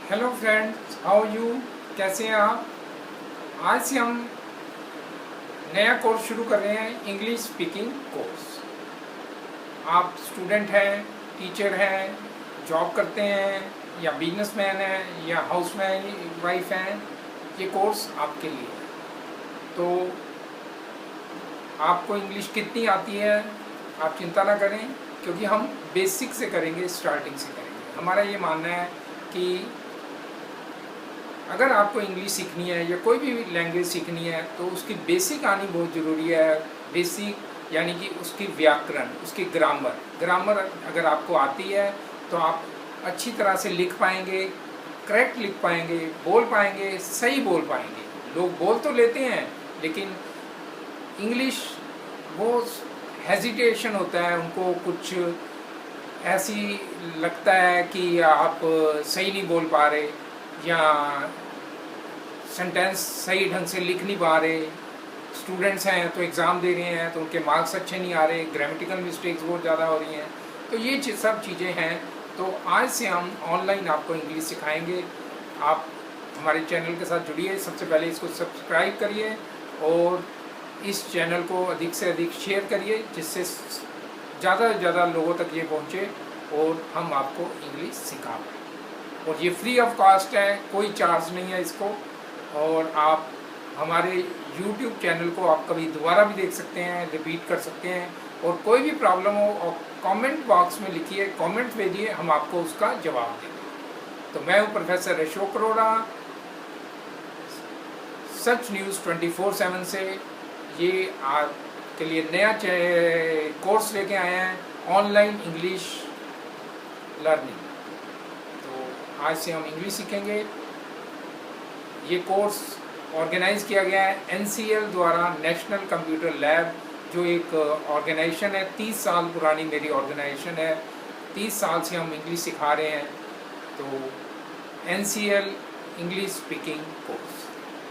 Hello friends, how you? कैसे हैं आप? आज से हम नया कोर्स शुरू कर रहे हैं, इंग्लिश स्पीकिंग कोर्स। आप स्टूडेंट हैं, टीचर हैं, जॉब करते हैं, या बिजनेसमैन हैं, या हाउसमैन वाइफ हैं, ये कोर्स आपके लिए है। तो आपको इंग्लिश कितनी आती है आप चिंता ना करें, क्योंकि हम बेसिक से करेंगे, स्टार्टिंग से करेंगे। हमारा ये मानना है कि अगर आपको इंग्लिश सीखनी है या कोई भी लैंग्वेज सीखनी है तो उसकी बेसिक आनी बहुत ज़रूरी है। बेसिक यानी कि उसकी व्याकरण, उसकी ग्रामर अगर आपको आती है तो आप अच्छी तरह से लिख पाएंगे, करेक्ट लिख पाएंगे, बोल पाएंगे, सही बोल पाएंगे। लोग बोल तो लेते हैं लेकिन इंग्लिश वो हेजिटेशन होता है, उनको कुछ ऐसी लगता है कि आप सही नहीं बोल पा रहे, या सेंटेंस सही ढंग से लिख नहीं पा रहे। स्टूडेंट्स हैं तो एग्ज़ाम दे रहे हैं तो उनके मार्क्स अच्छे नहीं आ रहे, ग्रामेटिकल मिस्टेक्स बहुत ज़्यादा हो रही हैं। तो ये सब चीज़ें हैं। तो आज से हम ऑनलाइन आपको इंग्लिश सिखाएंगे। आप हमारे चैनल के साथ जुड़िए। सबसे पहले इसको सब्सक्राइब करिए और इस चैनल को अधिक से अधिक शेयर करिए, जिससे ज़्यादा से ज़्यादा लोगों तक ये पहुँचे और हम आपको इंग्लिश सिखा पाएँ। और ये फ्री ऑफ कॉस्ट है, कोई चार्ज नहीं है इसको। और आप हमारे YouTube चैनल को आप कभी दोबारा भी देख सकते हैं, रिपीट कर सकते हैं। और कोई भी प्रॉब्लम हो और कमेंट बॉक्स में लिखिए, कमेंट भेजिए, हम आपको उसका जवाब देंगे। तो मैं हूँ प्रोफेसर अशोक अरोड़ा, सच न्यूज़ 24/7 से। ये आपके लिए नया कोर्स लेके आए हैं, ऑनलाइन इंग्लिश लर्निंग। तो आज से हम इंग्लिश सीखेंगे। ये कोर्स ऑर्गेनाइज़ किया गया है NCL द्वारा, नेशनल कंप्यूटर लैब, जो एक ऑर्गेनाइजेशन है। 30 साल पुरानी मेरी ऑर्गेनाइजेशन है, 30 साल से हम इंग्लिश सिखा रहे हैं। तो NCL इंग्लिश स्पीकिंग कोर्स।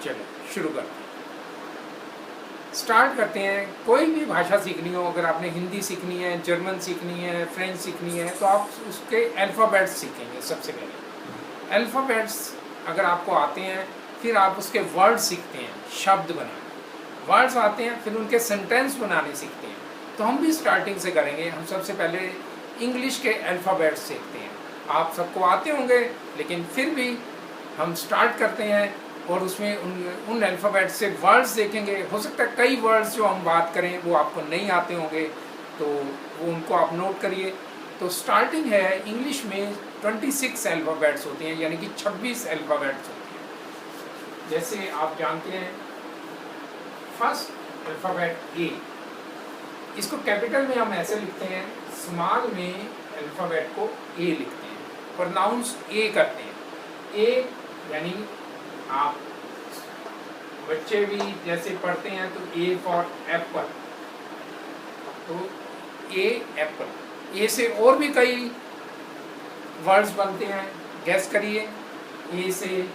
चलो शुरू करते हैं, स्टार्ट करते हैं। कोई भी भाषा सीखनी हो, अगर आपने हिंदी सीखनी है, जर्मन सीखनी है, फ्रेंच सीखनी है, तो आप उसके अल्फ़ाबेट्स सीखेंगे। सबसे पहले अल्फ़ाबेट्स अगर आपको आते हैं, फिर आप उसके वर्ड सीखते हैं, शब्द बनाने। वर्ड्स आते हैं, फिर उनके सेंटेंस बनाने सीखते हैं। तो हम भी स्टार्टिंग से करेंगे। हम सबसे पहले इंग्लिश के अल्फ़ाबेट्स सीखते हैं। आप सबको आते होंगे, लेकिन फिर भी हम स्टार्ट करते हैं और उसमें उन अल्फ़ाबेट्स से वर्ड्स देखेंगे। हो सकता है कई वर्ड्स जो हम बात करें वो आपको नहीं आते होंगे, तो वो उनको आप नोट करिए। तो स्टार्टिंग है, इंग्लिश में 26 अल्फ़ाबेट्स होते हैं, यानी कि 26 अल्फ़ाबेट्स होते हैं। जैसे आप जानते हैं, फर्स्ट अल्फ़ाबेट ए, इसको कैपिटल में हम ऐसे लिखते हैं, स्मॉल में अल्फ़ाबेट को ए लिखते हैं, प्रोनाउंस ए करते हैं। ए यानी आप बच्चे भी जैसे पढ़ते हैं तो ए फॉर एप्पल, तो ए एप्पल। ए से और भी कई वर्ड्स बनते हैं, गैस करिए। ए से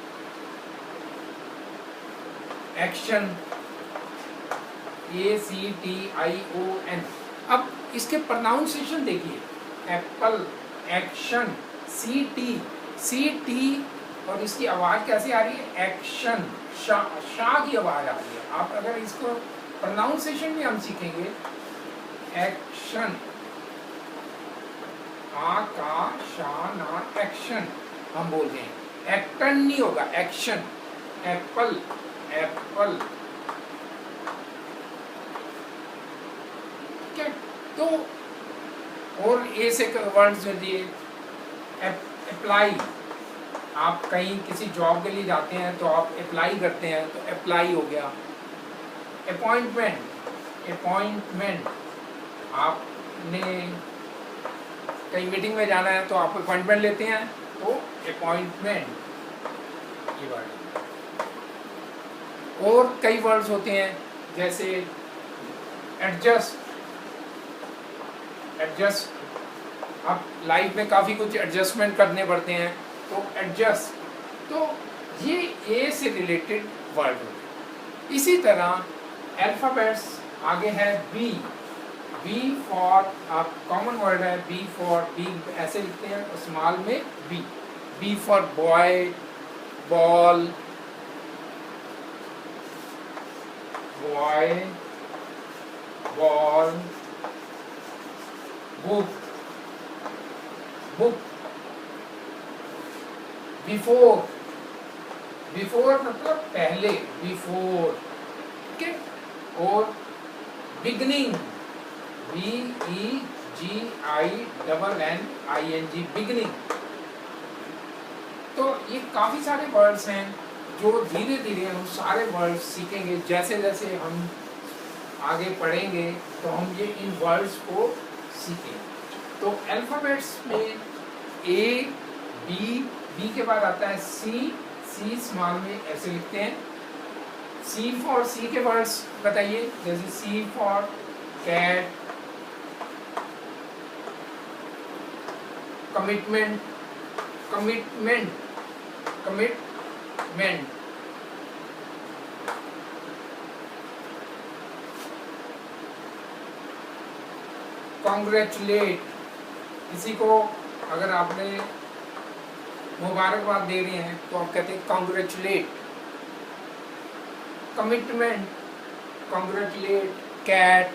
एक्शन, ACTION। अब इसके प्रोनाउंसिएशन देखिए, एप्पल, एक्शन, CT, और इसकी आवाज़ कैसी आ रही है? एक्शन, शाह की आवाज़ आ रही है। आप अगर इसको प्रोनाउंसिएशन भी हम सीखेंगे, एक्शन, आ का शा ना, एक्शन हम बोलते हैं। एक्टन नहीं होगा, एक्शन। एप्पल, एप्पल, ठीक है। तो और ए से वर्ड्स जो दिए, अप्लाई। आप कहीं किसी जॉब के लिए जाते हैं तो आप अप्लाई करते हैं, तो अप्लाई हो गया। अपॉइंटमेंट, अपॉइंटमेंट, आपने कहीं मीटिंग में जाना है तो आप अपॉइंटमेंट लेते हैं, तो अपॉइंटमेंट, ये वर्ड। और कई वर्ड्स होते हैं, जैसे एडजस्ट, एडजस्ट। आप लाइफ में काफ़ी कुछ एडजस्टमेंट करने पड़ते हैं, तो एडजस्ट। तो ये ए से रिलेटेड वर्ड होते हैं। इसी तरह अल्फ़ाबेट्स आगे है बी। बी फॉर, आप कॉमन वर्ड है बी फॉर, बी ऐसे लिखते हैं, स्मॉल में B. B for boy, ball, boy, ball, book, book. Before, before मतलब पहले, before, ठीक है। और beginning, BEGINNING, beginning। तो ये काफ़ी सारे वर्ड्स हैं जो धीरे धीरे हम सारे वर्ड्स सीखेंगे। जैसे जैसे हम आगे पढ़ेंगे तो हम ये इन वर्ड्स को सीखेंगे। तो अल्फ़ाबेट्स में A, B, B के बाद आता है C, C स्मॉल में ऐसे लिखते हैं। C फॉर C के वर्ड्स बताइए, जैसे C for cat, commitment, commitment, commitment, congratulate, किसी को अगर आपने मुबारकबाद दे रहे हैं तो आप कहते हैं congratulate. Commitment, congratulate, cat,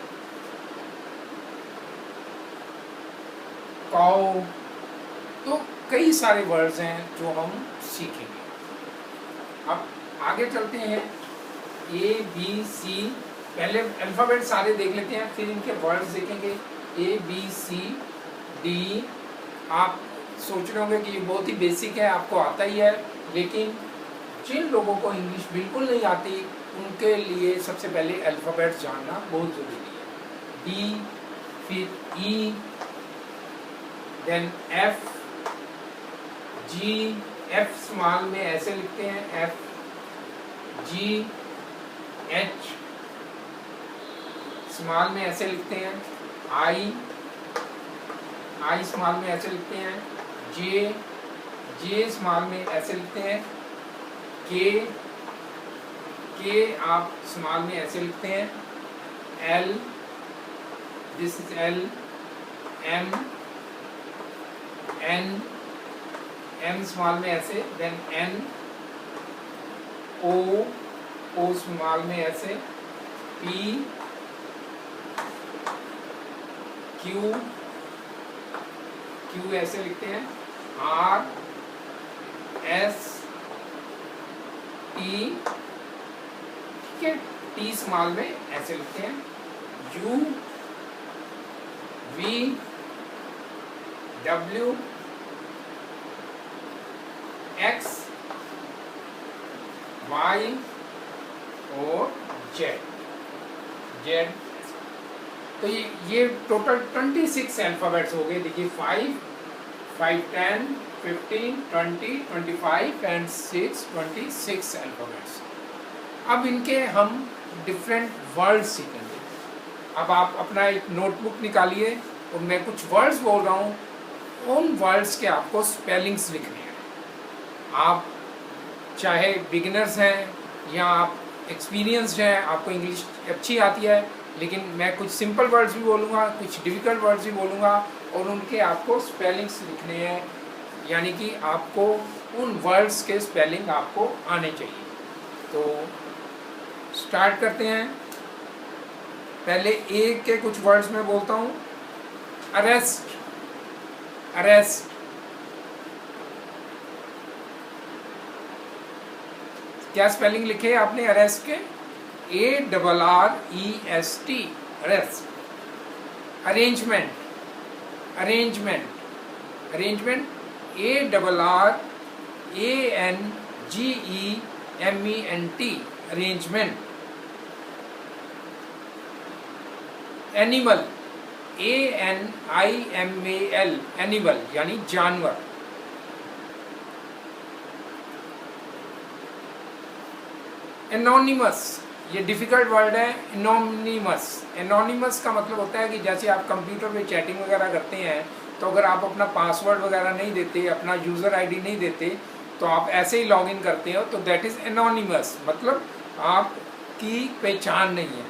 cow. तो कई सारे वर्ड्स हैं जो हम सीखेंगे। अब आगे चलते हैं। A, B, C, पहले अल्फ़ाबेट सारे देख लेते हैं, फिर इनके वर्ड्स देखेंगे। A, B, C, D। आप सोच रहे होंगे कि ये बहुत ही बेसिक है, आपको आता ही है, लेकिन जिन लोगों को इंग्लिश बिल्कुल नहीं आती उनके लिए सबसे पहले अल्फ़ाबेट्स जानना बहुत ज़रूरी है। D, फिर E, then F, G, F small में ऐसे लिखते हैं F, G, H स्मॉल में ऐसे लिखते हैं I, I स्मॉल में ऐसे लिखते हैं J, J स्मॉल में ऐसे लिखते हैं K, K आप स्मॉल में ऐसे लिखते हैं L, this is L, M, N, M small में ऐसे, then N, O, O small में ऐसे, P, Q, Q ऐसे लिखते हैं, R, S, T, ठीक है, T स्मॉल में ऐसे लिखते हैं, U, V, W, X, Y और Z। तो ये टोटल 26 अल्फ़ाबेट्स हो गए। देखिए 5, 10, 15, 20, 25 एंड 6, 26 अल्फ़ाबेट्स। अब इनके हम डिफरेंट वर्ड्स सीखेंगे। अब आप अपना एक नोटबुक निकालिए और मैं कुछ वर्ड्स बोल रहा हूँ, उन वर्ड्स के आपको स्पेलिंग्स लिखने हैं। आप चाहे बिगिनर्स हैं या आप एक्सपीरियंस्ड हैं, आपको इंग्लिश अच्छी आती है, लेकिन मैं कुछ सिंपल वर्ड्स भी बोलूँगा, कुछ डिफ़िकल्ट वर्ड्स भी बोलूँगा और उनके आपको स्पेलिंग्स लिखने हैं, यानी कि आपको उन वर्ड्स के स्पेलिंग आपको आने चाहिए। तो स्टार्ट करते हैं। पहले ए के कुछ वर्ड्स में बोलता हूँ। अरेस्ट, अरेस्ट, क्या स्पेलिंग लिखे है आपने अरेस्ट के? ARREST, arrest. Arrangement, arrangement, arrangement ARRANGEMENT, arrangement. Animal, ANIMAL, animal यानी जानवर। एनोनिमस, ये डिफ़िकल्ट वर्ड है। एनोनिमस, एनोनिमस का मतलब होता है कि जैसे आप कंप्यूटर पे चैटिंग वगैरह करते हैं तो अगर आप अपना पासवर्ड वगैरह नहीं देते, अपना यूज़र आईडी नहीं देते, तो आप ऐसे ही लॉगिन करते हो, तो दैट इज़ एनोनिमस, मतलब आपकी पहचान नहीं है।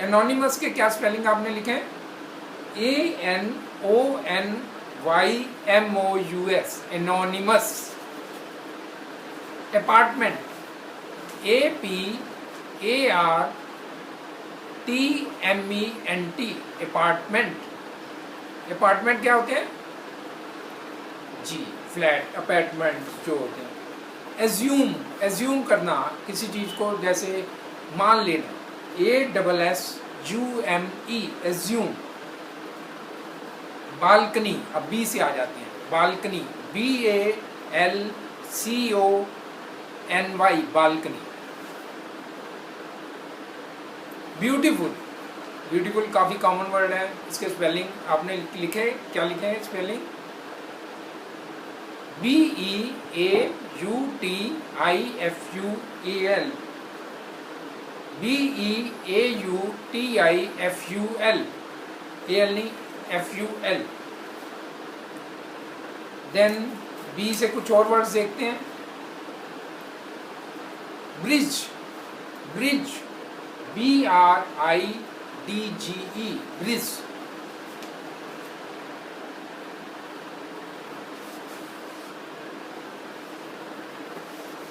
एनोनिमस के क्या स्पेलिंग आपने लिखे हैं? ANONYMOUS, anonymous. Apartment, APARTMENT, apartment. Apartment क्या होते हैं जी? फ्लैट, अपार्टमेंट जो होते हैं। एज्यूम करना किसी चीज को, जैसे मान लेना, ASSUME, एज्यूम। बालकनी, अब बी से आ जाते हैं, balcony, BALCONY, balcony. Beautiful, beautiful काफी कॉमन वर्ड है। इसके स्पेलिंग आपने लिखे, क्या लिखे हैं स्पेलिंग? BEAUTIFUL, BEAUTIFUL, AL नहीं, FUL। देन बी से कुछ और वर्ड्स देखते हैं। Bridge, bridge, BRIDGE, bridge.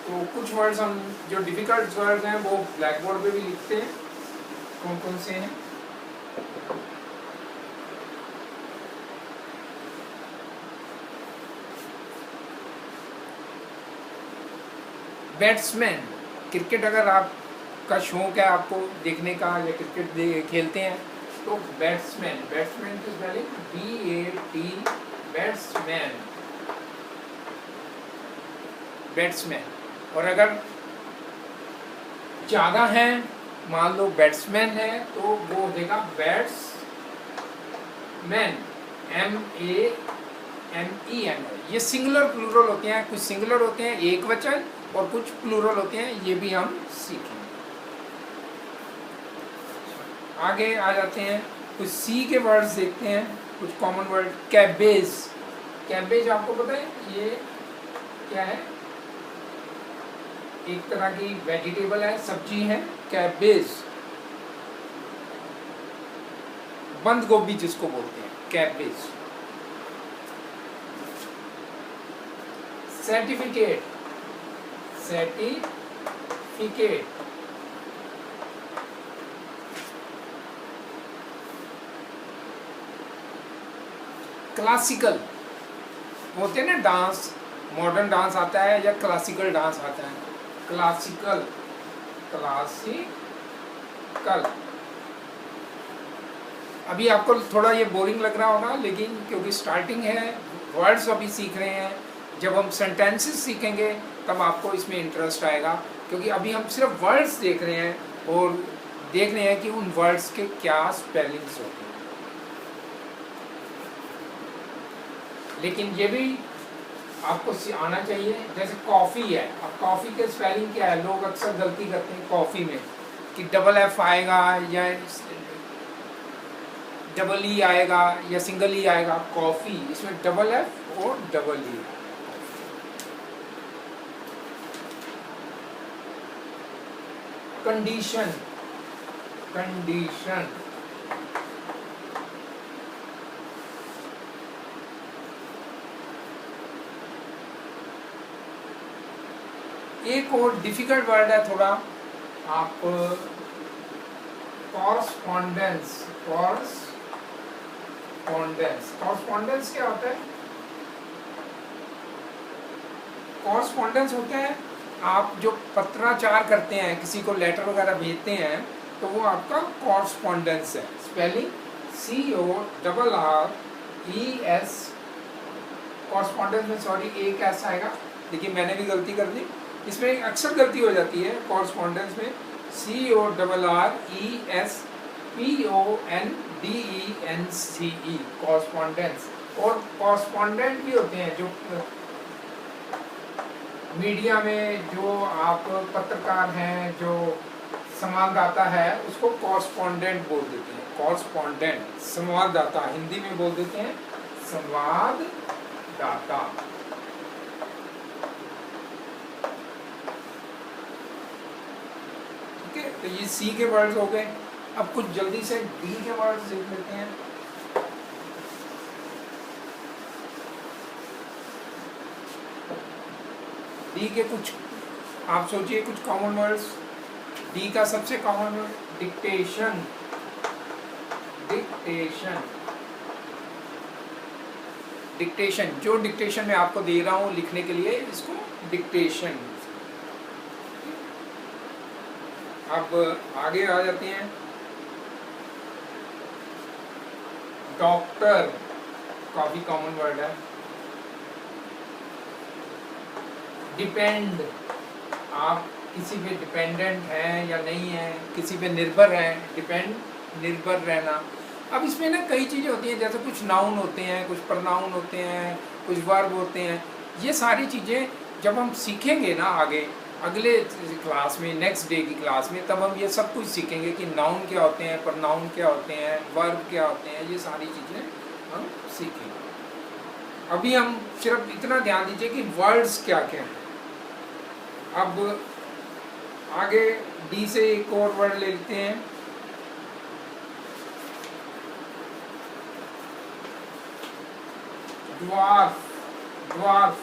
तो कुछ वर्ड्स हम जो डिफिकल्ट वर्ड्स हैं वो ब्लैक बोर्ड पे भी लिखते हैं। कौन कौन से हैं? बैट्समैन, क्रिकेट अगर आपका शौक है आपको देखने का या क्रिकेट खेलते हैं तो बैट्समैन, बैट्समैन की स्पेलिंग BAT, बैट्समैन, बैट्समैन। और अगर ज़्यादा हैं, मान लो बैट्समैन है तो वो देगा बैट्समैन, MANEN। ये सिंगुलर प्लूरल होते हैं, कुछ सिंगुलर होते हैं एक वचन और कुछ प्लूरल होते हैं, ये भी हम सीखेंगे। आगे आ जाते हैं, कुछ सी के वर्ड्स देखते हैं, कुछ कॉमन वर्ड। कैबेज, कैबेज आपको पता है ये क्या है? एक तरह की वेजिटेबल है, सब्जी है, कैबेज। बंद गोभी जिसको बोलते हैं, कैबेज। Certificate, certificate. क्लासिकल होते हैं ना डांस, मॉडर्न डांस आता है या क्लासिकल डांस आता है? Classical, classical. अभी आपको थोड़ा ये बोरिंग लग रहा होगा, लेकिन क्योंकि स्टार्टिंग है, वर्ड्स अभी सीख रहे हैं। जब हम सेंटेंसेस सीखेंगे तब आपको इसमें इंटरेस्ट आएगा, क्योंकि अभी हम सिर्फ वर्ड्स देख रहे हैं और देख रहे हैं कि उन वर्ड्स के क्या स्पेलिंग्स होते हैं। लेकिन ये भी आपको आना चाहिए। जैसे कॉफ़ी है, अब कॉफ़ी के स्पेलिंग क्या है? लोग अक्सर गलती करते हैं कॉफ़ी में कि डबल एफ आएगा या डबल ई आएगा या सिंगल ई आएगा। कॉफ़ी, इसमें डबल एफ और डबल ई। Condition, condition. एक और डिफिकल्ट वर्ड है थोड़ा, आप कॉरस्पॉन्डेंस, कॉरस्पॉन्डेंस। कॉरस्पॉन्डेंस क्या होता है? कॉरस्पॉन्डेंस होता है आप जो पत्राचार करते हैं, किसी को लेटर वगैरह भेजते हैं, तो वो आपका कॉरस्पॉन्डेंस है। Spelling CORRES। कॉरस्पॉन्डेंस में सॉरी एक ऐसा आएगा, लेकिन मैंने भी गलती कर दी, इसमें अक्सर गलती हो जाती है कॉरस्पॉन्डेंस में। CORRESPONDENCE, correspondence. और कॉरस्पॉन्डेंट भी होते हैं जो मीडिया में, जो आप पत्रकार हैं, जो संवाददाता है, उसको कॉरस्पॉन्डेंट बोल देते हैं। कॉरस्पॉन्डेंट, संवाददाता, हिंदी में बोल देते हैं संवाददाता। ठीक है, तो ये सी के वर्ड्स हो गए। अब कुछ जल्दी से डी के वर्ड्स देख लेते हैं। डी के कुछ आप सोचिए कुछ कॉमन वर्ड्स। डी का सबसे common word dictation, dictation, dictation. जो डिक्टेशन मैं आपको दे रहा हूँ लिखने के लिए, इसको डिक्टेशन। अब आगे आ जाते हैं। डॉक्टर काफी कॉमन वर्ड है। डिपेंड, आप किसी पे डिपेंडेंट हैं या नहीं है, किसी पे निर्भर हैं। डिपेंड, निर्भर रहना। अब इसमें ना कई चीज़ें होती हैं, जैसे कुछ नाउन होते हैं, कुछ प्रनाउन होते हैं, कुछ वर्ब होते हैं। ये सारी चीज़ें जब हम सीखेंगे ना आगे अगले क्लास में, नेक्स्ट डे की क्लास में, तब हम ये सब कुछ सीखेंगे कि नाउन क्या होते हैं, प्रनाउन क्या होते हैं, वर्ब क्या होते हैं। ये सारी चीज़ें हम सीखेंगे। अभी हम सिर्फ इतना ध्यान दीजिए कि वर्ड्स क्या क्या हैं। अब आगे डी से एक और वर्ड ले लेते हैं। ड्वार्फ, ड्वार्फ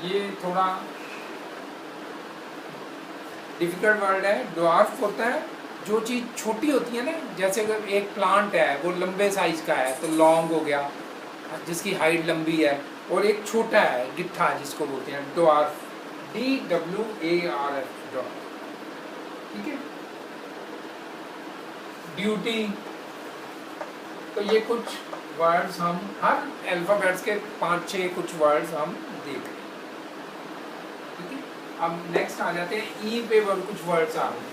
ये थोड़ा डिफिकल्ट वर्ड है। ड्वार्फ होता है जो चीज़ छोटी होती है ना, जैसे अगर एक प्लांट है वो लंबे साइज का है तो लॉन्ग हो गया, जिसकी हाइट लंबी है, और एक छोटा है गिट्ठा जिसको बोलते हैं ड्वार्फ, DWARF, ड्वार्फ। ठीक है। ड्यूटी, तो ये कुछ वर्ड्स हम हर अल्फाबेट्स के 5-6 कुछ वर्ड्स हम देख रहे हैं। ठीक है। अब नेक्स्ट आ जाते हैं ई पे, कुछ वर्ड्स आ रहे हैं।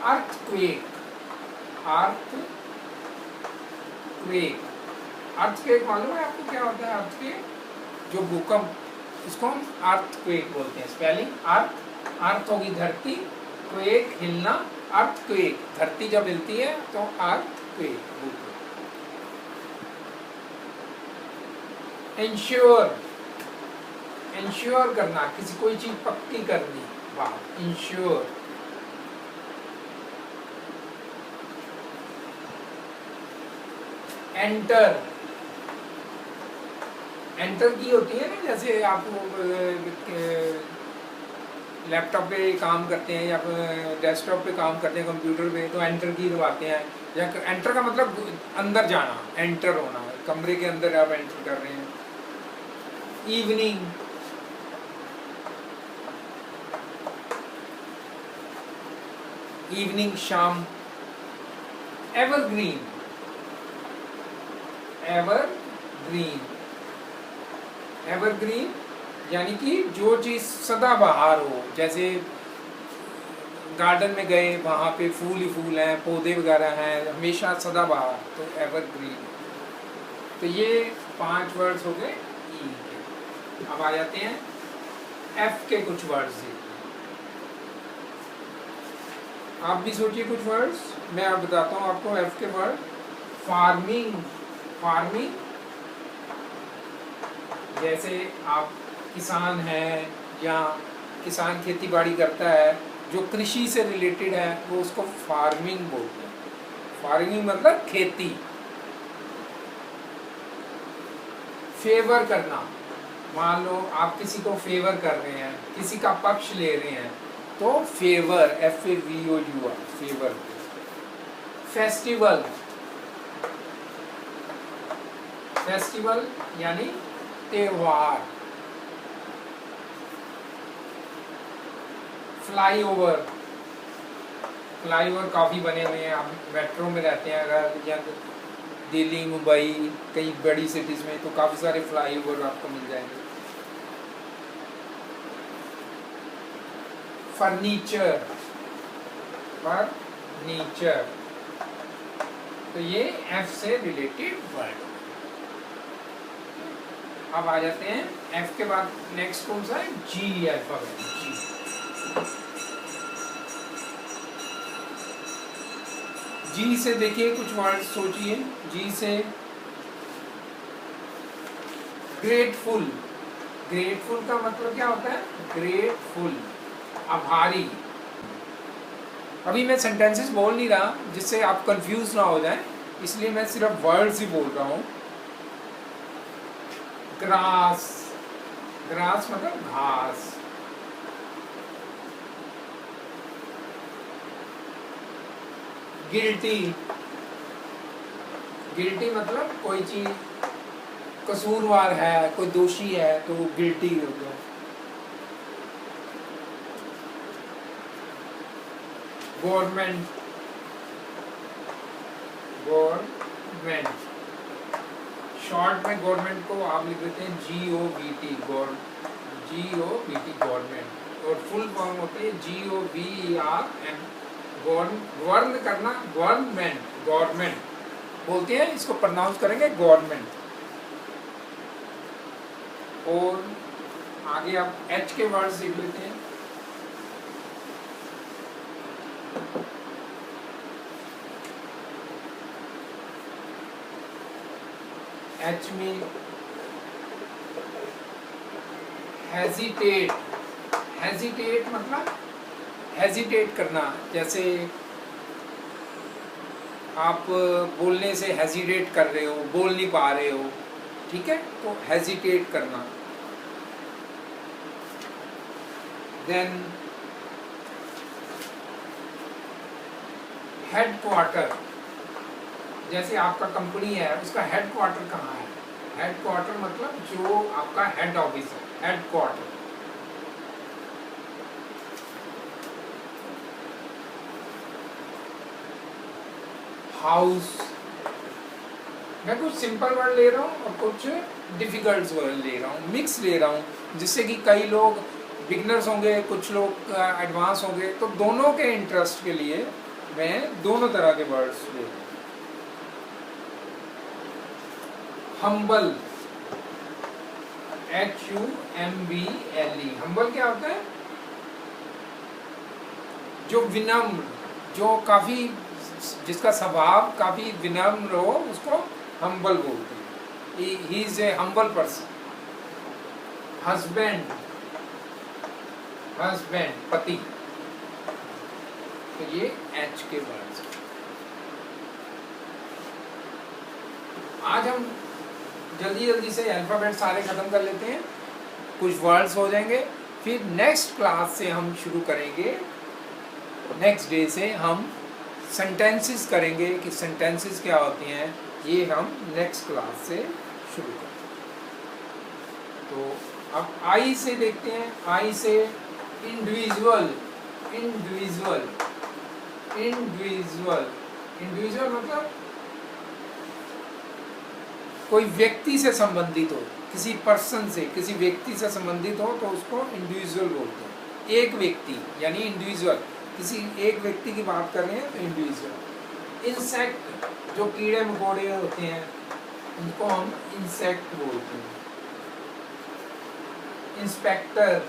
अर्थक्वेक, अर्थक्वेक, अर्थक्वेक मालूम है आपको क्या होता है? अर्थक्वेक जो भूकंप, इसको हम अर्थक्वेक बोलते हैं। स्पेलिंग अर्थ, अर्थ होगी धरती, क्वेक हिलना, अर्थक्वेक धरती जब हिलती है तो अर्थक्वेक, भूकंप। इंश्योर, इंश्योर करना, किसी कोई चीज पक्की करनी, वाह, इंश्योर। एंटर, एंटर की होती है ना, जैसे आप लैपटॉप पे काम करते हैं या डेस्कटॉप पे काम करते हैं, कंप्यूटर पे, तो एंटर की दबाते हैं। या एंटर का मतलब अंदर जाना, एंटर होना, कमरे के अंदर आप एंटर कर रहे हैं। इवनिंग, इवनिंग शाम। एवरग्रीन, एवरग्रीन, एवरग्रीन यानी कि जो चीज़ सदाबहार हो, जैसे गार्डन में गए वहाँ पे फूल ही फूल हैं, पौधे वगैरह हैं, हमेशा सदाबहार, तो एवरग्रीन। तो ये 5 वर्ड्स हो गए ई के। अब आ जाते हैं एफ के कुछ वर्ड्स। आप भी सोचिए कुछ वर्ड्स, मैं अब बताता हूँ आपको एफ के वर्ड। फार्मिंग, फार्मिंग जैसे आप किसान हैं या किसान खेती बाड़ी करता है, जो कृषि से रिलेटेड है वो उसको फार्मिंग बोलते हैं। फार्मिंग मतलब खेती। फेवर करना, मान लो आप किसी को फेवर कर रहे हैं, किसी का पक्ष ले रहे हैं, तो favour, FAVOUR, favour. Festival, festival यानी त्योहार। फ्लाईओवर, फ्लाईओवर काफ़ी बने हुए हैं। आप मेट्रो में रहते हैं अगर, या दिल्ली, मुंबई, कई बड़ी सिटीज़ में, तो काफ़ी सारे फ्लाईओवर आपको मिल जाएंगे। फर्नीचर, फर्नीचर, तो ये एफ से रिलेटेड वर्ड। अब आ जाते हैं एफ के बाद नेक्स्ट कौन सा है? जी अल्फाबेट, जी। जी से देखिए कुछ वर्ड सोचिए। जी से ग्रेटफुल, ग्रेटफुल का मतलब क्या होता है? ग्रेटफुल, आभारी। अभी मैं सेंटेंसेस बोल नहीं रहा जिससे आप कंफ्यूज ना हो जाएं, इसलिए मैं सिर्फ वर्ड्स ही बोल रहा हूँ। ग्रास, ग्रास मतलब घास। गिल्टी, गिल्टी मतलब कोई चीज कसूरवार है, कोई दोषी है तो वो गिल्टी हो गया। गवर्नमेंट, गवर्नमेंट शॉर्ट में गवर्नमेंट को आप लिख देते हैं GOVT, गवर्नमेंट, और फुल फॉर्म होती है GOVERN, गवर्न करना, गवर्नमेंट, गवर्नमेंट बोलते हैं, इसको प्रोनाउंस करेंगे गवर्नमेंट। और आगे आप H के वर्ड्स लिख लेते हैं। H में हेजिटेट, हेजिटेट मतलब हेजिटेट करना, जैसे आप बोलने से हेजिटेट कर रहे हो, बोल नहीं पा रहे हो, ठीक है, तो हेजिटेट करना। देन हेडक्वार्टर, जैसे आपका कंपनी है उसका हेडक्वार्टर कहाँ है, हेडक्वार्टर मतलब जो आपका हेड ऑफिस है, हेडक्वार्टर। हाउस, मैं कुछ सिंपल वर्ड ले रहा हूँ और कुछ डिफिकल्ट वर्ड ले रहा हूँ, मिक्स ले रहा हूँ, जिससे कि कई लोग बिगनर्स होंगे, कुछ लोग एडवांस होंगे, तो दोनों के इंटरेस्ट के लिए मैं दोनों तरह के वर्ड्स ले रहा हूँ। हम्बल, HUMBLE, हम्बल क्या होता है, जो विनम्र, जो काफी, जिसका स्वभाव काफी विनम्र हो, उसको हम्बल बोलते हैं। He is a humble person. Husband, husband पति, तो ये H के वर्ड्स। आज हम जल्दी जल्दी से अल्फाबेट सारे खत्म कर लेते हैं, कुछ वर्ड्स हो जाएंगे, फिर नेक्स्ट क्लास से हम शुरू करेंगे, नेक्स्ट डे से हम सेंटेंसेस करेंगे कि सेंटेंसेस क्या होती हैं, ये हम नेक्स्ट क्लास से शुरू करेंगे। तो अब I से देखते हैं, I से इंडिविजुअल, इंडिविजुअल, इंडिविजुअल, इंडिविजुअल मतलब कोई व्यक्ति से संबंधित हो, किसी पर्सन से, किसी व्यक्ति से संबंधित हो तो उसको इंडिविजुअल बोलते हैं। एक व्यक्ति यानी इंडिविजुअल, किसी एक व्यक्ति की बात कर रहे हैं तो इंडिविजुअल। इंसेक्ट, जो कीड़े मकोड़े होते हैं उनको हम इंसेक्ट बोलते हैं। इंस्पेक्टर,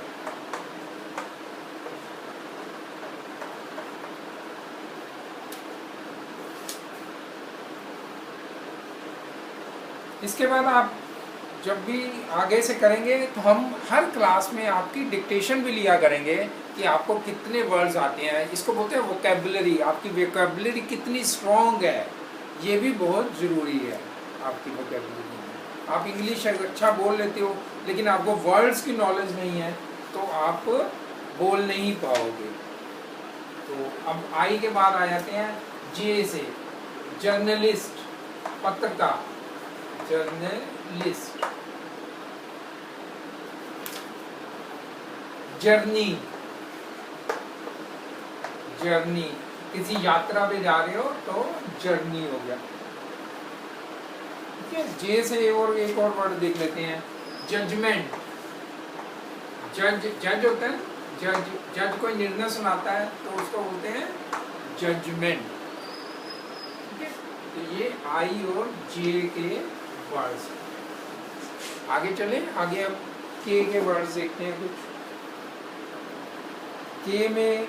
इसके बाद आप जब भी आगे से करेंगे तो हम हर क्लास में आपकी डिक्टेशन भी लिया करेंगे कि आपको कितने वर्ड्स आते हैं, इसको बोलते हैं वोकैबुलरी, आपकी वोकैबुलरी कितनी स्ट्रॉन्ग है, ये भी बहुत ज़रूरी है आपकी वोकैबुलरी में। आप इंग्लिश अच्छा बोल लेते हो लेकिन आपको वर्ड्स की नॉलेज नहीं है तो आप बोल नहीं पाओगे। तो अब I के बाद आ जाते हैं J से, जर्नलिस्ट, पत्रकार, जर्नलिस्ट। जर्नी, जर्नी, किसी यात्रा पे जा रहे हो तो जर्नी हो गया, ठीक है। जे से और एक और वर्ड देख लेते हैं, जजमेंट, जज, जज होता है, जज, जज कोई निर्णय सुनाता है तो उसको बोलते हैं जजमेंट, ठीक है। तो ये I और J के वर्ड्स। आगे चले, आगे अब K के वर्ड्स देखते हैं कुछ। K में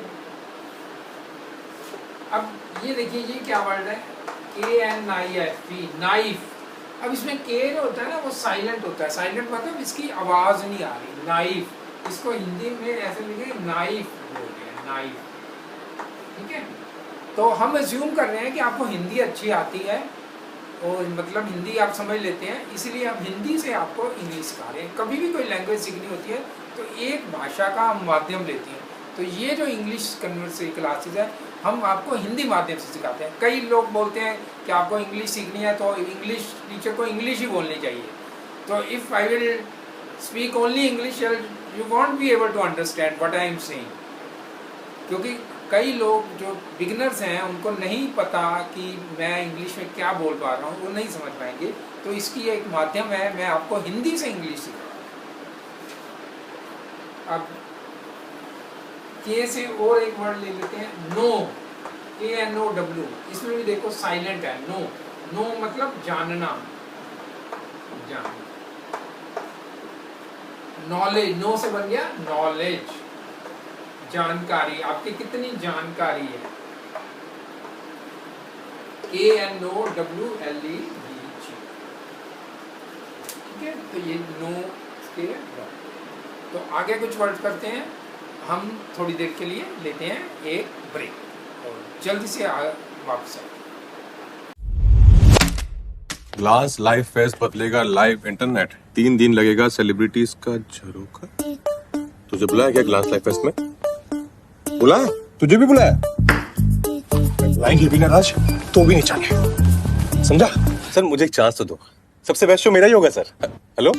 अब ये देखिए, ये क्या वर्ड है, KNIFE, नाइफ। अब इसमें K जो होता है ना वो साइलेंट होता है, साइलेंट मतलब इसकी आवाज नहीं आ रही, नाइफ, इसको हिंदी में ऐसे लिखे नाइफ बोलते हैं, नाइफ, ठीक है। तो हम अज्यूम कर रहे हैं कि आपको हिंदी अच्छी आती है और मतलब हिंदी आप समझ लेते हैं, इसलिए हम हिंदी से आपको इंग्लिश सिखा रहे हैं। कभी भी कोई लैंग्वेज सीखनी होती है तो एक भाषा का हम माध्यम लेते हैं। तो ये जो इंग्लिश कन्वर्सेशन क्लासेस है, हम आपको हिंदी माध्यम से सिखाते हैं। कई लोग बोलते हैं कि आपको इंग्लिश सीखनी है तो इंग्लिश टीचर को इंग्लिश ही बोलनी चाहिए। तो if I will speak only English, you won't be able to understand what I am saying. क्योंकि कई लोग जो बिगिनर्स हैं उनको नहीं पता कि मैं इंग्लिश में क्या बोल पा रहा हूँ, वो नहीं समझ पाएंगे। तो इसकी एक माध्यम है, मैं आपको हिंदी से इंग्लिश सिखा रहा हूँ। अब के से और एक वर्ड ले लेते हैं, नो, KNOW। इसमें भी देखो साइलेंट है, नो। नो मतलब जानना, जानना। नॉलेज, नो से बन गया नॉलेज, जानकारी। आपकी कितनी जानकारी है, KNOWLEDG। ठीक है, तो ये नो के। तो आगे कुछ वर्ड करते हैं, हम थोड़ी देर के लिए लेते हैं एक ब्रेक और जल्दी से वापस आए। ग्लास लाइव फेस्ट बदलेगा लाइव इंटरनेट, 3 दिन लगेगा सेलिब्रिटीज का झरोखा। तुझे बुलाया क्या ग्लास लाइव फेस्ट में? बुलाया? तुझे भी बुलाया? लाएंगे भी ना राज, तो भी नहीं जाने, समझा? सर मुझे एक चांस तो दो, सबसे बेस्ट शो मेरा ही होगा सर। हेलो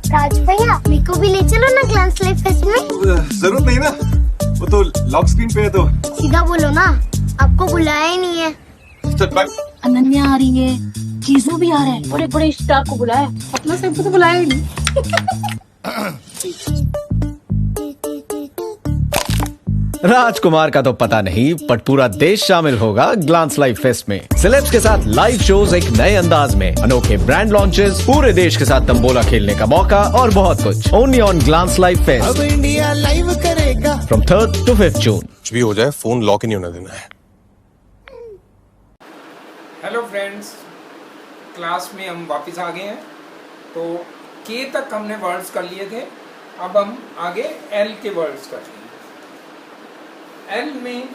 राज भैया, मेरे को भी ले चलो ना ग्लास लाइव फेस्ट में। जरूरत नहीं ना, वो तो लॉक स्क्रीन पे है। तो सीधा बोलो ना, आपको बुलाया ही नहीं है। अनन्या आ रही है, चीजों भी आ रहा है, बड़े बड़े स्टार को बुलाया, अपना सबको तो बुलाया ही नहीं। राजकुमार का तो पता नहीं, बट पूरा देश शामिल होगा ग्लांस लाइव फेस्ट में। सेलेब्स के साथ लाइव शोज एक नए अंदाज में, अनोखे ब्रांड लॉन्चेस, पूरे देश के साथ तंबोला खेलने का मौका और बहुत कुछ। Only on Glance live fest, अब इंडिया लाइव करेगा from 3rd to 5th June. कुछ भी हो जाए, फोन लॉक ही नहीं होने देना है। हेलो फ्रेंड्स, क्लास में हम वापस आ गए हैं। तो के तक हमने वर्ड्स कर लिए थे, अब हम आगे एल के वर्ड्स कर रहे हैं। एल में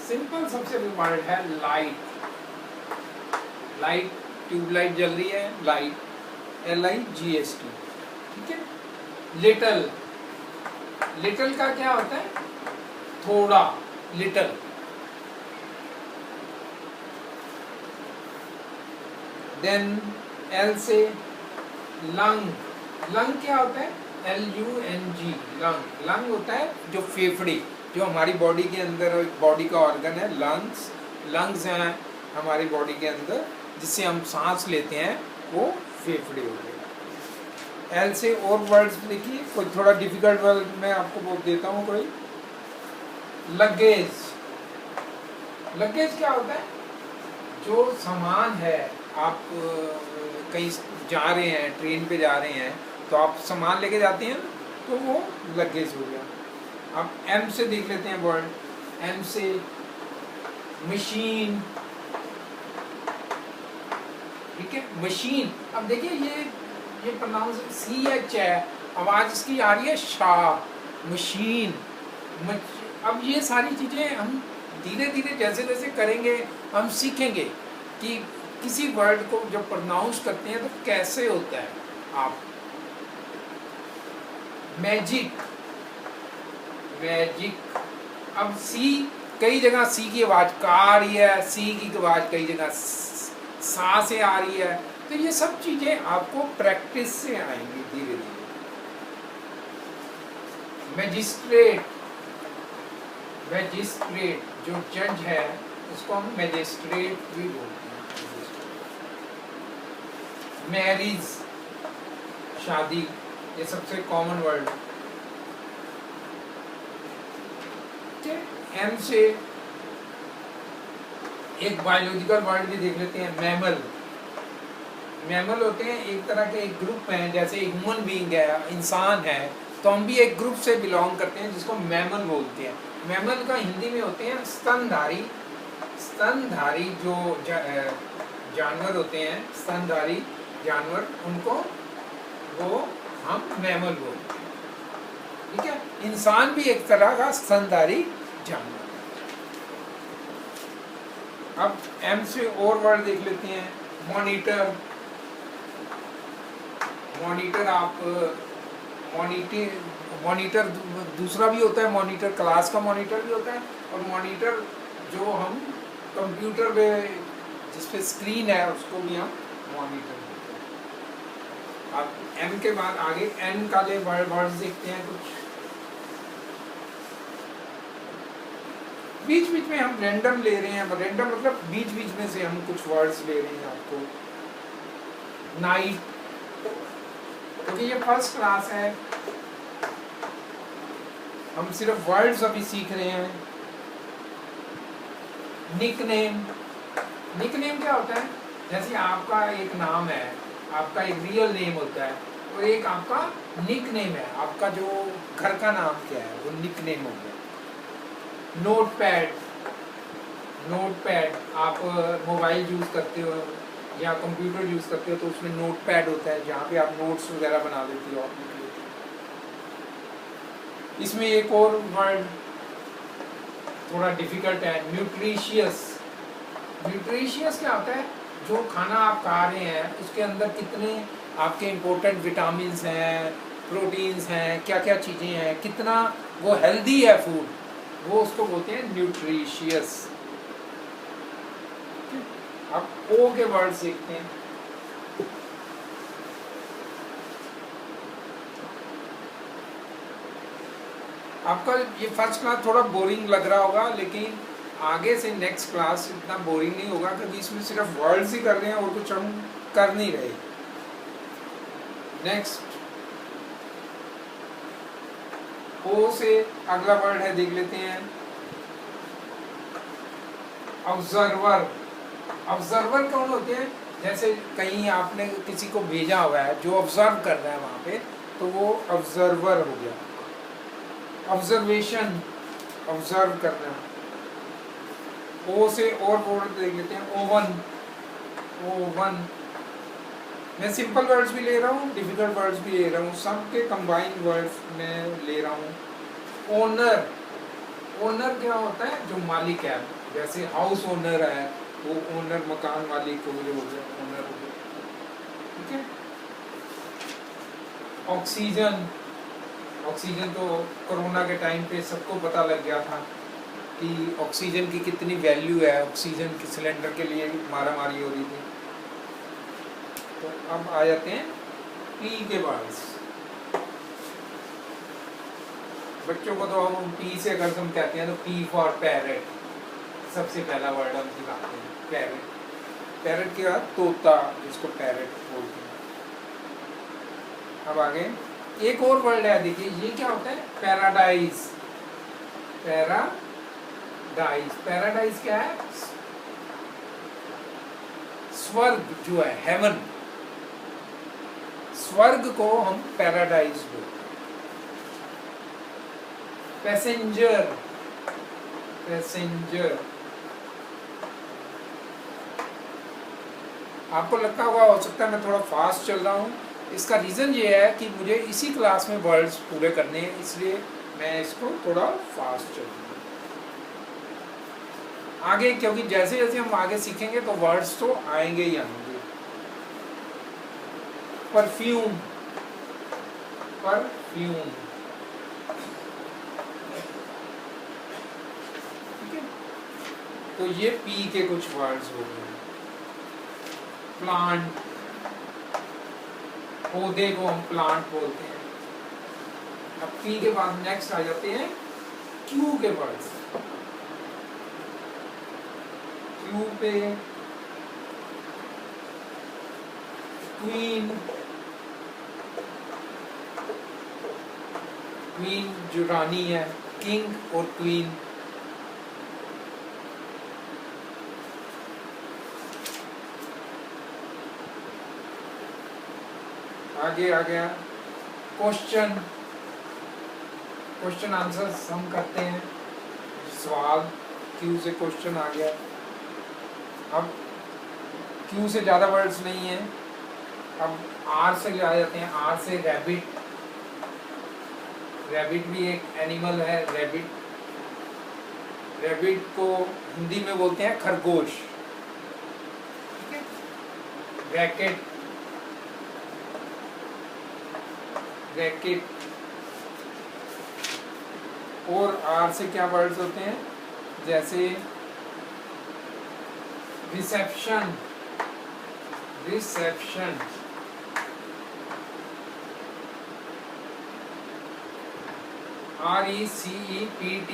सिंपल सबसे वर्ड है लाइट। लाइट, ट्यूबलाइट जल रही है, लाइट, LIGHT। ठीक है। लिटल, लिटल का क्या होता है? थोड़ा, लिटल। देन एल से लंग। लंग क्या होता है? LUNG, lung. लंग होता है जो फेफड़े, जो हमारी बॉडी के अंदर बॉडी का ऑर्गन है, लंग्स। लंग्स हैं हमारी बॉडी के अंदर, जिससे हम सांस लेते हैं, वो फेफड़े हो गए। एल से और वर्ड्स देखिए, कोई थोड़ा डिफिकल्ट वर्ड मैं आपको बोल देता हूँ। कोई लगेज। लगेज क्या होता है? जो सामान है, आप कहीं जा रहे हैं, ट्रेन पे जा रहे हैं, तो आप सामान लेके जाते हैं, तो वो लगेज हो गया। अब एम से देख लेते हैं वर्ड। एम से मशीन। ठीक है, मशीन। अब देखिए ये प्रोनाउंस CH है, आवाज इसकी आ रही है शाह। मशीन। अब ये सारी चीजें हम धीरे धीरे जैसे जैसे करेंगे, हम सीखेंगे कि किसी वर्ड को जब प्रोनाउंस करते हैं तो कैसे होता है। आप मैजिक, मैजिक। अब सी, कई जगह सी की आवाज का आ रही है, सी की आवाज कई जगह सा से आ रही है। तो ये सब चीजें आपको प्रैक्टिस से आएंगी धीरे धीरे। मैजिस्ट्रेट, मैजिस्ट्रेट जो जज है उसको हम मैजिस्ट्रेट भी बोलते हैं। मैरिज, शादी, ये सबसे कॉमन वर्ड। एम से एक बायोलॉजिकल वर्ड भी देख लेते हैं, मैमल। मैमल होते हैं एक तरह के एक ग्रुप हैं, जैसे ह्यूमन बीइंग है, इंसान है, तो हम भी एक ग्रुप से बिलोंग करते हैं जिसको मैमल बोलते हैं। मैमल का हिंदी में होते हैं स्तनधारी। स्तनधारी जो जानवर होते हैं, स्तनधारी जानवर, उनको वो हम मैमल बोलते हैं। ठीक है, इंसान भी एक तरह का स्तनधारी जानवर। अब एम से और वर्ड देख लेते हैं। मॉनिटर, मॉनिटर आप मॉनिटर दूसरा भी होता है, मॉनिटर क्लास का मॉनिटर भी होता है, और मॉनिटर जो हम कंप्यूटर पे जिस पे स्क्रीन है उसको भी हम मॉनिटर बोलते हैं। अब एम के बाद आगे एन का ले वर्ड्स देखते हैं कुछ। बीच बीच में हम रैंडम ले रहे हैं, रैंडम मतलब बीच बीच में से हम कुछ वर्ड्स ले रहे हैं आपको। नाइट, क्योंकि ये फर्स्ट क्लास है, हम सिर्फ वर्ड्स अभी सीख रहे हैं। निकनेम, निकनेम क्या होता है? जैसे आपका एक नाम है, आपका एक रियल नेम होता है, और एक आपका निकनेम है, आपका जो घर का नाम क्या है वो निकनेम हो गया। नोटपैड, नोटपैड आप मोबाइल यूज़ करते हो या कंप्यूटर यूज़ करते हो तो उसमें नोटपैड होता है जहाँ पे आप नोट्स वगैरह बना देते हो अपने लिए। इसमें एक और वर्ड थोड़ा डिफिकल्ट है, न्यूट्रिशियस। न्यूट्रिशियस क्या होता है? जो खाना आप खा रहे हैं उसके अंदर कितने आपके इम्पोर्टेंट विटामिन्स हैं, प्रोटीन्स हैं, क्या क्या चीज़ें हैं, कितना वो हेल्दी है फूड, वो उसको बोलते हैं न्यूट्रिशियस। अब ओ के वर्ड सीखते हैं। आपका ये फर्स्ट क्लास थोड़ा बोरिंग लग रहा होगा, लेकिन आगे से नेक्स्ट क्लास इतना बोरिंग नहीं होगा, क्योंकि इसमें सिर्फ वर्ड्स ही कर रहे हैं और कुछ हम कर नहीं रहे। नेक्स्ट ओ से अगला वर्ड है, देख लेते हैं। ऑब्जर्वर। ऑब्जर्वर कौन होते हैं? जैसे कहीं आपने किसी को भेजा हुआ है जो ऑब्जर्व कर रहा है वहां पे, तो वो ऑब्जर्वर हो गया। ऑब्जर्वेशन, ऑब्जर्व करना। ओ से और वर्ड देख लेते हैं। Oven, oven. मैं सिंपल वर्ड्स भी ले रहा हूँ, डिफिकल्ट वर्ड्स भी ले रहा हूँ, सबके कंबाइंड वर्ड्स में ले रहा हूँ। ओनर, ओनर क्या होता है? जो मालिक है, जैसे हाउस ओनर है वो ओनर, मकान मालिक को जो हो गया ओनर हो गया। ठीक है। ऑक्सीजन, ऑक्सीजन तो कोरोना के टाइम पे सबको पता लग गया था कि ऑक्सीजन की कितनी वैल्यू है, ऑक्सीजन के सिलेंडर के लिए मारा मारी हो रही थी। तो अब आ जाते हैं पी के वर्ड्स। बच्चों को तो हम पी से अगर हम कहते हैं तो पी फॉर पैरेट, सबसे पहला वर्ड हम सिखाते हैं पैरेट। पैरेट के बाद तोता, जिसको पैरेट बोलते हैं। अब आगे एक और वर्ड है, देखिए ये क्या होता है? पैराडाइज। पैराडाइज, पैराडाइज क्या है? स्वर्ग जो है, हेवन, स्वर्ग को हम पैराडाइज बोलते हैं। Passenger, passenger. आपको लगता होगा हो सकता है मैं थोड़ा फास्ट चल रहा हूँ, इसका रीज़न ये है कि मुझे इसी क्लास में वर्ड्स पूरे करने हैं, इसलिए मैं इसको थोड़ा फास्ट चल रहा हूँ आगे, क्योंकि जैसे जैसे हम आगे सीखेंगे तो वर्ड्स तो आएंगे ही आएंगे। Perfume, perfume. ठीक है, तो ये पी के कुछ वर्ड्स हो गए। प्लांट, पौधे को हम प्लांट बोलते हैं। अब पी के बाद नेक्स्ट आ जाते हैं क्यू के वर्ड्स। क्यू पे क्वीन, क्वीन जो रानी है, किंग और क्वीन। आगे आ गया क्वेश्चन, क्वेश्चन आंसर्स हम करते हैं, सवाल। क्यू से क्वेश्चन आ गया। अब क्यू से ज़्यादा वर्ड्स नहीं है। अब आर से आ जाते हैं। आर से रैबिट, रैबिट भी एक एनिमल है। रैबिट, रैबिट को हिंदी में बोलते हैं खरगोश। Racket, racket. और आर से क्या वर्ड्स होते हैं, जैसे reception, reception. RECEPTION,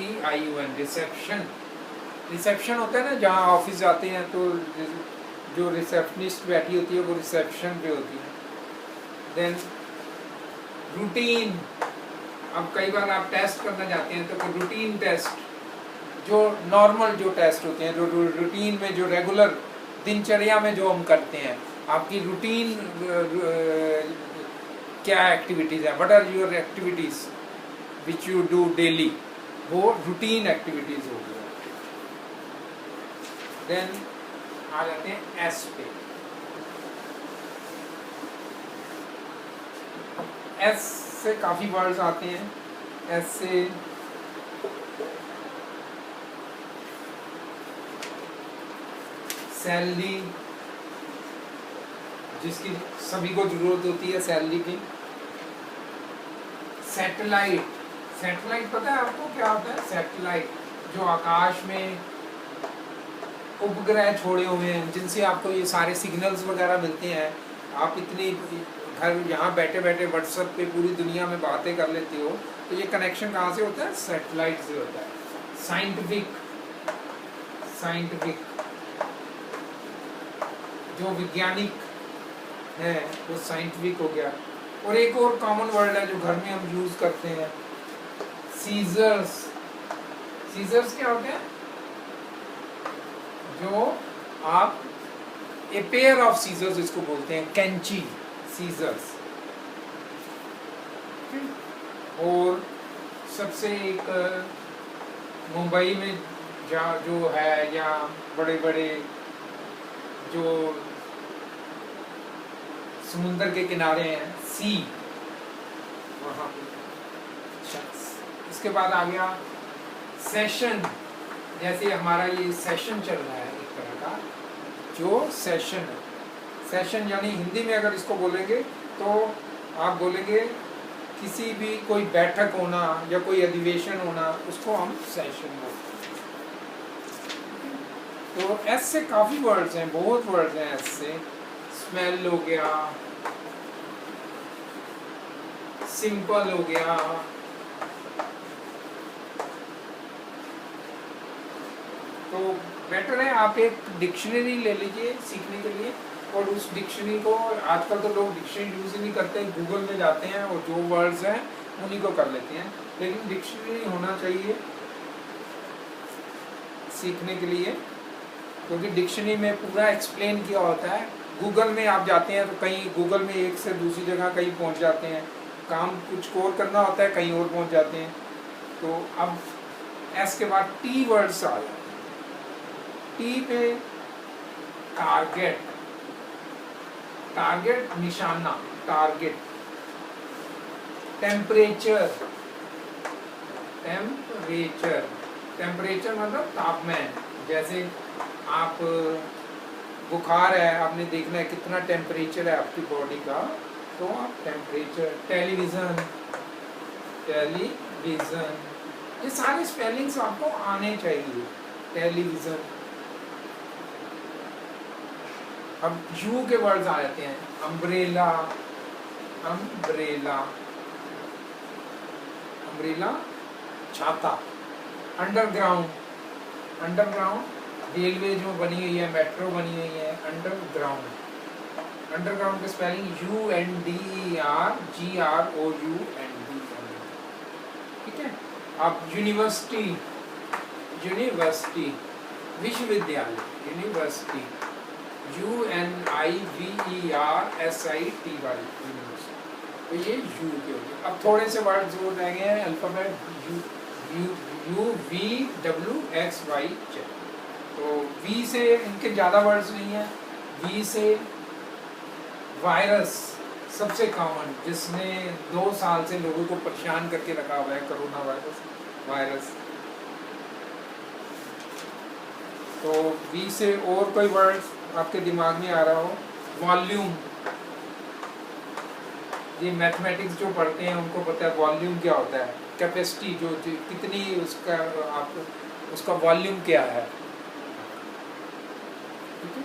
reception. Reception होता है ना, जहाँ ऑफिस जाते हैं तो जो रिसेप्शनिस्ट बैठी होती है वो रिसेप्शन पे होती है। देन रूटीन, अब कई बार आप टेस्ट करना चाहते हैं तो रूटीन टेस्ट, जो नॉर्मल जो टेस्ट होते हैं, जो रूटीन में, जो रेगुलर दिनचर्या में जो हम करते हैं, आपकी रूटीन क्या एक्टिविटीज़ है, what are your activities which you do daily, वो रूटीन एक्टिविटीज़ हो गई। देन आ जाते हैं एस पे। एस से काफ़ी वर्ड्स आते हैं। एस से सैलरी, जिसकी सभी को जरूरत होती है सैलरी की। सैटेलाइट, सैटेलाइट पता है आपको क्या होता है? सैटेलाइट जो आकाश में उपग्रह छोड़े हुए हैं, जिनसे आपको ये सारे सिग्नल्स वगैरह मिलते हैं। आप इतनी घर यहाँ बैठे बैठे व्हाट्सएप पे पूरी दुनिया में बातें कर लेते हो, तो ये कनेक्शन कहाँ से होता है? सैटेलाइट से होता है। साइंटिफिक, साइंटिफिक जो वैज्ञानिक है वो साइंटिफिक हो गया। और एक और कॉमन वर्ड है जो घर में हम यूज करते हैं, सीजर्स। सीजर्स क्या होते हैं? जो आप ए पेयर ऑफ सीजर्स इसको बोलते हैं, कैंची, सीजर्स। और सबसे एक मुंबई में जो है, या बड़े बड़े जो समुंदर के किनारे हैं, सी, वहाँ पे। इसके बाद आ गया सेशन। जैसे हमारा ये सेशन चल रहा है एक तरह का, जो सेशन है, सेशन यानी हिंदी में अगर इसको बोलेंगे तो आप बोलेंगे किसी भी कोई बैठक होना या कोई अधिवेशन होना, उसको हम सेशन बोलते हैं। तो एस से काफ़ी वर्ड्स हैं, बहुत वर्ड्स हैं एस से। स्मेल हो गया, सिंपल हो गया, तो बेटर है आप एक डिक्शनरी ले लीजिए सीखने के लिए। और उस डिक्शनरी को, आजकल तो लोग डिक्शनरी यूज ही नहीं करते, गूगल में जाते हैं और जो वर्ड्स हैं उन्हीं को कर लेते हैं। लेकिन डिक्शनरी होना चाहिए सीखने के लिए, क्योंकि डिक्शनरी में पूरा एक्सप्लेन किया होता है। गूगल में आप जाते हैं तो कहीं गूगल में एक से दूसरी जगह कहीं पहुंच जाते हैं, काम कुछ और करना होता है कहीं और पहुंच जाते हैं। तो अब एस के बाद टी वर्ड्स आ जाते हैं। टी पे टारगेट, टारगेट निशाना, टारगेट। टेम्परेचर, टेम्परेचर, टेम्परेचर मतलब तापमान। जैसे आप बुखार है, आपने देखना है कितना टेम्परेचर है आपकी बॉडी का, तो आप टेम्परेचर। टेलीविज़न, टेलीविज़न, ये सारे स्पेलिंग्स आपको आने चाहिए। टेलीविज़न। अब यू के वर्ड्स आ जाते हैं। अम्ब्रेला, अम्ब्रेला, अम्ब्रेला छाता। अंडरग्राउंड, अंडरग्राउंड रेलवे जो बनी हुई है, मेट्रो बनी हुई है, अंडरग्राउंड। अंडरग्राउंड की स्पेलिंग UNDERGROUND, ठीक है। अब यूनिवर्सिटी, यूनिवर्सिटी विश्वविद्यालय, यूनिवर्सिटी UNIVERSITY, यूनिवर्सिटी। तो ये यू के हो गए। अब थोड़े से वर्ड जो रह गए हैं अल्फाबेट UVWXY। तो वी से इनके ज़्यादा वर्ड्स नहीं हैं। वी से वायरस सबसे कॉमन, जिसने 2 साल से लोगों को परेशान करके रखा हुआ है, कोरोना वायरस, वायरस। तो वी से और कोई वर्ड्स आपके दिमाग में आ रहा हो वॉल्यूम, ये मैथमेटिक्स जो पढ़ते हैं उनको पता है वॉल्यूम क्या होता है, कैपेसिटी जो कितनी उसका आप उसका वॉल्यूम क्या है, ठीक है।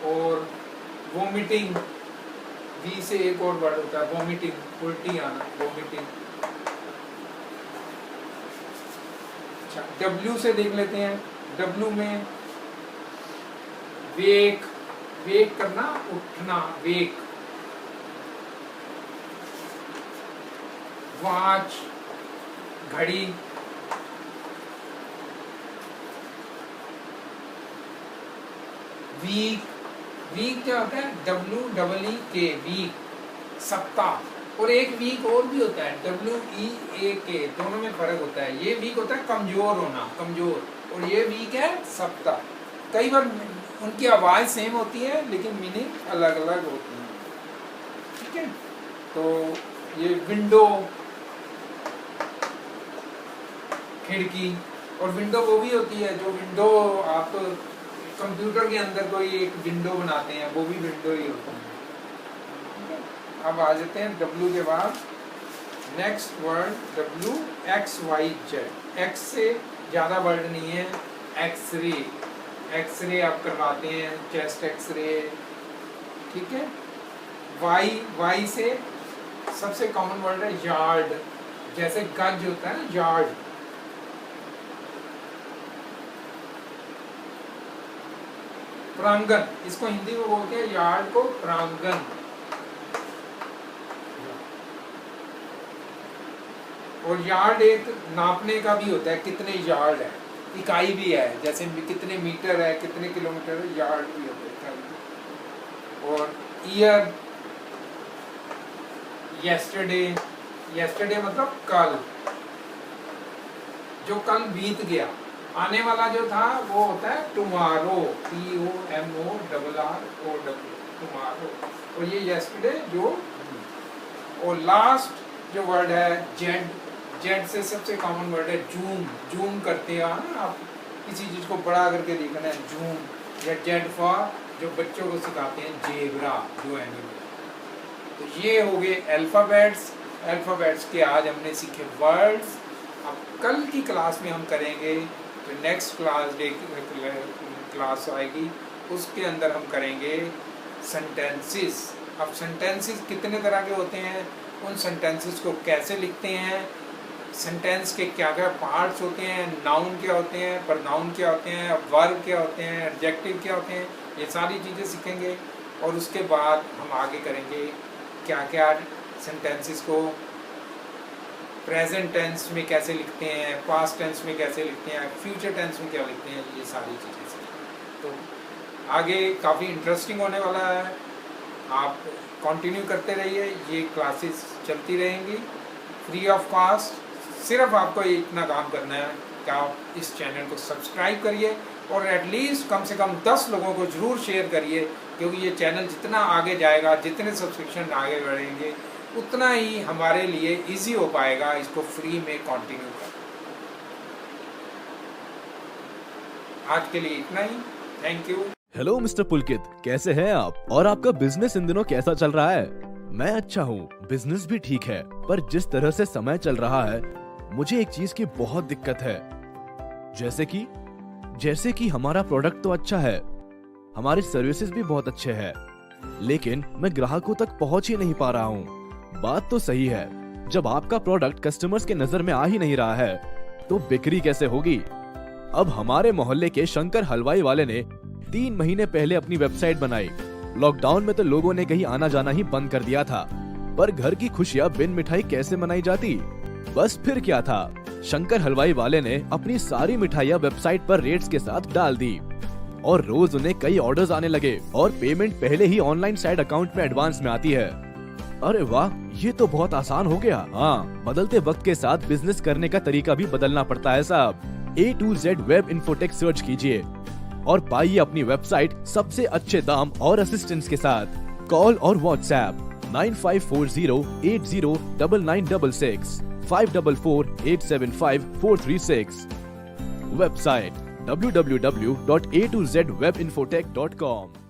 और वोमिटिंग, वी से एक और वर्ड होता है वोमिटिंग, उल्टी आना, वोमिटिंग। अच्छा, डब्ल्यू से देख लेते हैं। डब्ल्यू में वेक, वेक करना, उठना, वेक। वॉच, घड़ी। वीक, वीक क्या होता है, WEEK, वीक, सप्ताह। और एक वीक और भी होता है WEAK, दोनों में फर्क होता है। ये वीक होता है कमजोर होना, कमजोर, और ये वीक है सप्ताह। कई बार उनकी आवाज सेम होती है लेकिन मीनिंग अलग अलग होती है, ठीक है। तो ये विंडो, खिड़की। और विंडो वो भी होती है जो विंडो आप कंप्यूटर के अंदर कोई एक विंडो बनाते हैं, वो भी विंडो ही होती है, ठीक है। अब आ जाते हैं W के बाद नेक्स्ट वर्ड WXYZ। X से ज़्यादा वर्ड नहीं है, एक्सरे, एक्सरे आप करवाते हैं, चेस्ट एक्सरे, ठीक है। वाई से सबसे कॉमन वर्ड है यार्ड, जैसे गज होता है ना, यार्ड। प्रांगण, इसको हिंदी में बोलते हैं यार्ड को प्रांगण। और यार्ड एक नापने का भी होता है, कितने यार्ड है, इकाई भी है, जैसे कितने मीटर है, कितने किलोमीटर है, यार्ड भी होता है। और ईयर, येस्टरडे, येस्टरडे मतलब कल, जो कल बीत गया। आने वाला जो था वो होता है टुमारो, TOMORROW, टुमारो। और ये येस्टरडे जो। और लास्ट जो वर्ड है जेड, जेड से सबसे कॉमन वर्ड है जूम, जूम करते हैं ना आप, किसी चीज को बड़ा करके देखना है, जूम। या जेड फॉर जो बच्चों को सिखाते हैं जेब्रा, जो एनिमल। तो ये हो गए अल्फाबेट्स। अल्फाबेट्स के आज हमने सीखे वर्ड्स। अब कल की क्लास में हम करेंगे, तो नेक्स्ट क्लास आएगी, उसके अंदर हम करेंगे सेंटेंसेस। अब सेंटेंसेस कितने तरह के होते हैं, उन सेंटेंसेस को कैसे लिखते हैं, सेंटेंस के क्या क्या पार्ट्स होते हैं, नाउन क्या होते हैं, प्रनाउन क्या होते हैं, वर्ब क्या होते हैं, एडजेक्टिव क्या होते हैं, ये सारी चीज़ें सीखेंगे। और उसके बाद हम आगे करेंगे क्या क्या सेंटेंसेस को प्रेजेंट टेंस में कैसे लिखते हैं, पास्ट टेंस में कैसे लिखते हैं, फ्यूचर टेंस में क्या लिखते हैं, ये सारी चीज़ें सीखेंगे। तो आगे काफ़ी इंटरेस्टिंग होने वाला है, आप कंटिन्यू करते रहिए, ये क्लासेस चलती रहेंगी फ्री ऑफ कॉस्ट। सिर्फ आपको इतना काम करना है कि आप इस चैनल को सब्सक्राइब करिए और एटलीस्ट कम से कम 10 लोगों को ज़रूर शेयर करिए, क्योंकि ये चैनल जितना आगे जाएगा, जितने सब्सक्रिप्शन आगे बढ़ेंगे, उतना ही हमारे लिए इजी हो पाएगा इसको फ्री में कंटिन्यू करना। आज के लिए इतना ही, थैंक यू। हेलो मिस्टर पुलकित, कैसे हैं आप? और आपका बिजनेस इन दिनों कैसा चल रहा है? मैं अच्छा हूँ, बिजनेस भी ठीक है, पर जिस तरह से समय चल रहा है, मुझे एक चीज की बहुत दिक्कत है। जैसे कि हमारा प्रोडक्ट तो अच्छा है, हमारी सर्विसेज भी बहुत अच्छे हैं, लेकिन मैं ग्राहकों तक पहुंच ही नहीं पा रहा हूँ। बात तो सही है, जब आपका प्रोडक्ट कस्टमर्स के नजर में आ ही नहीं रहा है, तो बिक्री कैसे होगी? अब हमारे मोहल्ले के शंकर हलवाई वाले ने 3 महीने पहले अपनी वेबसाइट बनाई। लॉकडाउन में तो लोगों ने कहीं आना जाना ही बंद कर दिया था, पर घर की खुशियां बिन मिठाई कैसे मनाई जाती? बस फिर क्या था, शंकर हलवाई वाले ने अपनी सारी मिठाइयां वेबसाइट पर रेट्स के साथ डाल दी और रोज उन्हें कई ऑर्डर्स आने लगे और पेमेंट पहले ही ऑनलाइन साइड अकाउंट में एडवांस में आती है। अरे वाह, ये तो बहुत आसान हो गया। हाँ, बदलते वक्त के साथ बिजनेस करने का तरीका भी बदलना पड़ता है साहब। A to Z web infotech search कीजिए और पाइए अपनी वेबसाइट सबसे अच्छे दाम और असिस्टेंस के साथ। कॉल और व्हाट्सएप 9540809966 544875436। Website www.a2zwebinfotech.com।